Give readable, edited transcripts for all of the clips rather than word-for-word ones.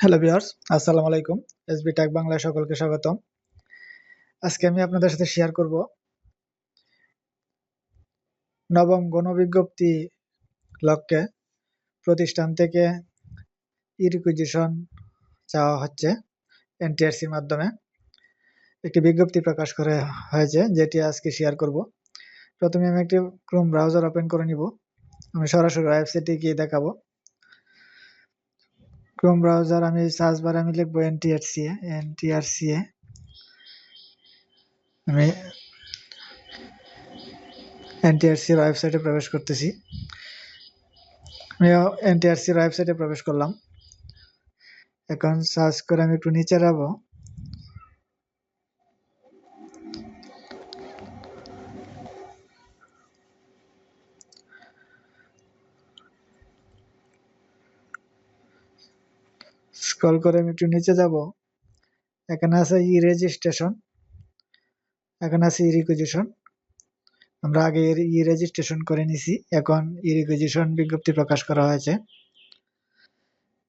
Hello viewers, আসসালামু আলাইকুম। SB take বাংলায় সকলকে স্বাগতম। আজকে আমি আপনাদের সাথে শেয়ার করব নবম গণবিজ্ঞপ্তি লক্ষ্যে প্রতিষ্ঠান থেকে রিকুইজিশন চাওয়া হচ্ছে এনটিআরসির মাধ্যমে। একটি বিজ্ঞপ্তি প্রকাশ করা হয়েছে, যেটি আজকে শেয়ার করব। প্রথমে আমি একটি ক্রোম ব্রাউজার ওপেন করে নিব। আমি সরাসরি ওয়েবসাইটে গিয়ে দেখাবো। ক্রোম ব্রাউজার আমি সার্চ বারে আমি লিখব এনটিআরসি। আমি এনটিআরসির ওয়েবসাইটে প্রবেশ করতেছি। আমি এনটিআরসির ওয়েবসাইটে প্রবেশ করলাম। এখন সার্চ করে আমি একটু নিচে যাবো। স্ক্রল করে আমি একটু নিচে যাব। এখানে আছে ই রেজিস্ট্রেশন, এখানে আছে ই রিকুইজিশন। আমরা আগে ই রেজিস্ট্রেশন করে নিছি, এখন ই রিকুইজিশন বিজ্ঞপ্তি প্রকাশ করা হয়েছে।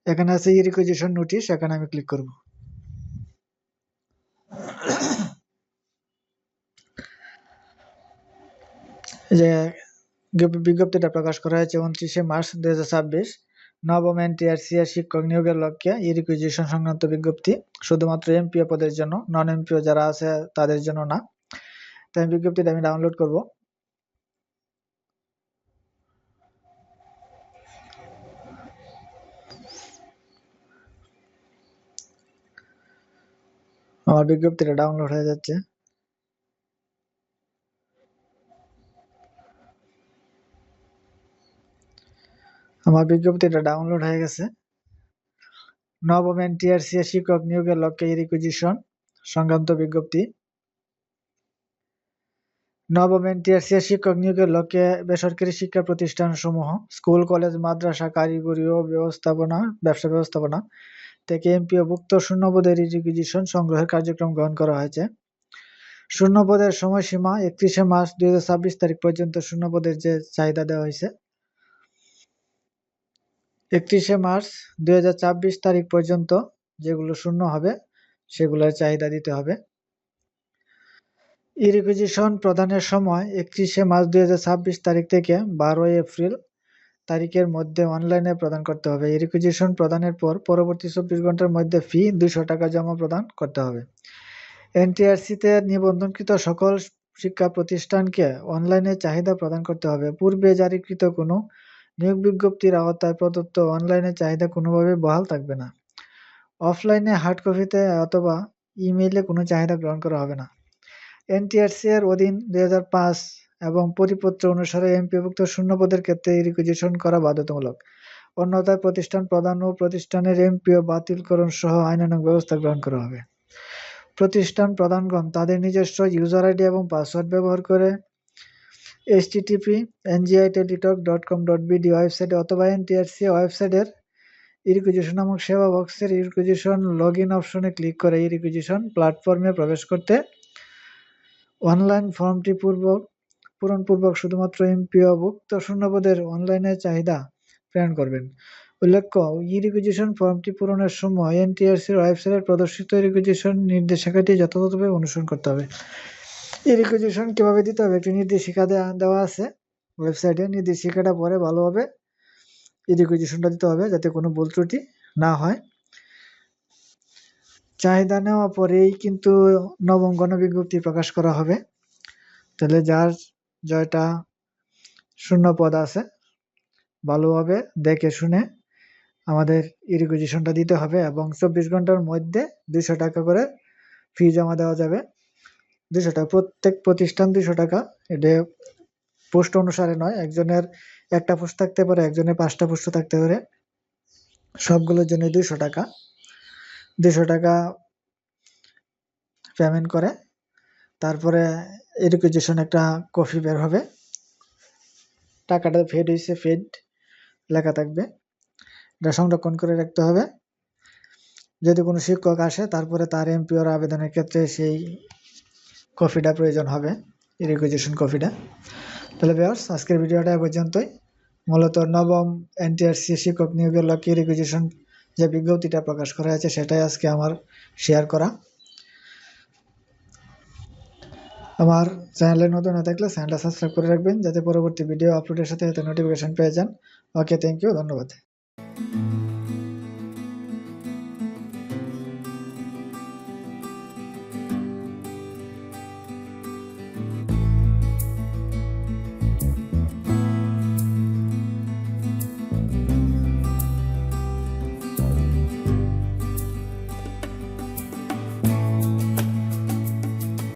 এখানে আছে ই রিকুইজিশন নোটিশ, এখানে আমি ক্লিক করব। যে বিজ্ঞপ্তিটা প্রকাশ করা হয়েছে 29শে মার্চ 2026, নবম এনটিআরসি এর শিক্ষক নিয়োগের লক্ষ্যে ই রিকুইজিশন সংক্রান্ত বিজ্ঞপ্তি। শুধুমাত্র এমপিও পদের জন্য, নন এমপিও যারা আছে তাদের জন্য না। তাই বিজ্ঞপ্তিটা আমি ডাউনলোড করব। আমার বিজ্ঞপ্তিটা ডাউনলোড হয়ে যাচ্ছে। আমার বিজ্ঞপ্তিটা ডাউনলোড হয়ে গেছে। নবম এনটিআরসি এর শিক্ষক নিয়োগের লক্ষ্যে ই রিকুইজিশন সংক্রান্ত বিজ্ঞপ্তি। নবম এনটিআরসি এর শিক্ষক নিয়োগের লক্ষ্যে বেসরকারি শিক্ষা প্রতিষ্ঠান সমূহ, স্কুল, কলেজ, মাদ্রাসা, কারিগরি ও ব্যবসা ব্যবস্থাপনা থেকে এমপিওভুক্ত শূন্যপদের ই রিকুইজিশন সংগ্রহের কার্যক্রম গ্রহণ করা হয়েছে। শূন্যপদের সময়সীমা 31শে মার্চ 2026 তারিখ পর্যন্ত শূন্যপদের যে চাহিদা দেওয়া হয়েছে, 31শে মার্চ 2026 তারিখ পর্যন্ত যেগুলো শূন্য হবে সেগুলোর চাহিদা দিতে হবে। ই রিকুইজিশন প্রদানের সময় 31শে মার্চ 2026 তারিখ থেকে 12 এপ্রিল তারিখের মধ্যে অনলাইনে প্রদান করতে হবে। ই রিকুইজিশন প্রদানের পর পরবর্তী 24 ঘন্টার মধ্যে ফি 200 টাকা জমা প্রদান করতে হবে। এনটিআরসিতে নিবন্ধনকৃত সকল শিক্ষা প্রতিষ্ঠানকে অনলাইনে চাহিদা প্রদান করতে হবে। পূর্বে জারিকৃত কোনো নিয়োগ বিজ্ঞপ্তির আওতায় প্রদত্ত অনলাইনে চাহিদা কোনোভাবে বহাল থাকবে না। অফলাইনে হার্ড কপিতে অথবা ইমেইলে কোনো চাহিদা গ্রহণ করা হবে না। এনটিআরসি এর অধীন 2005 এবং পরিপত্র অনুসারে এমপিওভুক্ত শূন্যপদের ক্ষেত্রে ই রিকুইজিশন করা বাধ্যতামূলক। অন্যথায় প্রতিষ্ঠান প্রদান ও প্রতিষ্ঠানের এমপিও বাতিলকরণ সহ আইনানুগ ব্যবস্থা গ্রহণ করা হবে। প্রতিষ্ঠান প্রধানগণ তাদের নিজস্ব ইউজার আইডি এবং পাসওয়ার্ড ব্যবহার করে http://ngiteletalk.com.bd ওয়েবসাইটে অথবা এনটিআরসি ওয়েবসাইটের ই রিকুইজিশন নামক সেবা বক্সের ই রিকুইজিশন লগইন অপশনে ক্লিক করে ই রিকুইজিশন প্ল্যাটফর্মে প্রবেশ করতে অনলাইন ফর্মটি পূরণপূর্বক শুধুমাত্র এমপিওভুক্ত শূন্যপদের অনলাইনে চাহিদা প্রেরণ করবেন। উল্লেখ্য, ই রিকুইজিশন ফর্মটি পূরণের সময় এনটিআরসির ওয়েবসাইটে প্রদর্শিত রিকুইজিশন নির্দেশিকাটি যথাযথভাবে অনুসরণ করতে হবে। ই রিকুইজিশন কিভাবে দিতে হবে একটি নির্দেশিকা দেওয়া আছে ওয়েবসাইটে। নির্দেশিকাটা পরে ভালোভাবে ই রিকুইজিশনটা দিতে হবে, যাতে কোনো ভুল ত্রুটি না হয়। চাহিদা নেওয়া পরেই কিন্তু নবম গণবিজ্ঞপ্তি প্রকাশ করা হবে। তাহলে যার জয়টা শূন্য পদ আছে ভালোভাবে দেখে শুনে আমাদের ই রিকুইজিশনটা দিতে হবে এবং 24 ঘন্টার মধ্যে 200 টাকা করে ফি জমা দেওয়া যাবে। 200 টাকা, প্রত্যেক প্রতিষ্ঠান 200 টাকা। এটা পোস্ট অনুসারে নয়, একজনের একটা পোস্ট থাকতে পারে, একজনের 5টা পোস্ট থাকতে পারে, সবগুলোর জন্য 200 টাকা। 200 টাকা পেমেন্ট করে তারপরে ই রিকুইজিশন একটা কপি বের হবে। টাকাটা ফেড হয়েছে, ফেড লেখা থাকবে, এটা সংরক্ষণ করে রাখতে হবে। যদি কোনো শিক্ষক আসে তারপরে তার এমপিওর আবেদনের ক্ষেত্রে সেই কপিটা প্রয়োজন হবে, ই রিকুইজিশন কপিটা। তাহলে ভিউয়ার্স, আজকের ভিডিওটা এ পর্যন্তই। মূলত নবম এনটিআরসি শিক্ষক নিয়োগের লক্ষ্যে রিকুইজিশন যে বিজ্ঞপ্তিটা প্রকাশ করা হয়েছে সেটাই আজকে আমার শেয়ার করা। আমার চ্যানেলে নতুন হয়ে থাকলে চ্যানেলটা সাবস্ক্রাইব করে রাখবেন যাতে পরবর্তী ভিডিও আপলোডের সাথে সাথে নোটিফিকেশন পেয়ে যান। ওকে, থ্যাংক ইউ, ধন্যবাদ।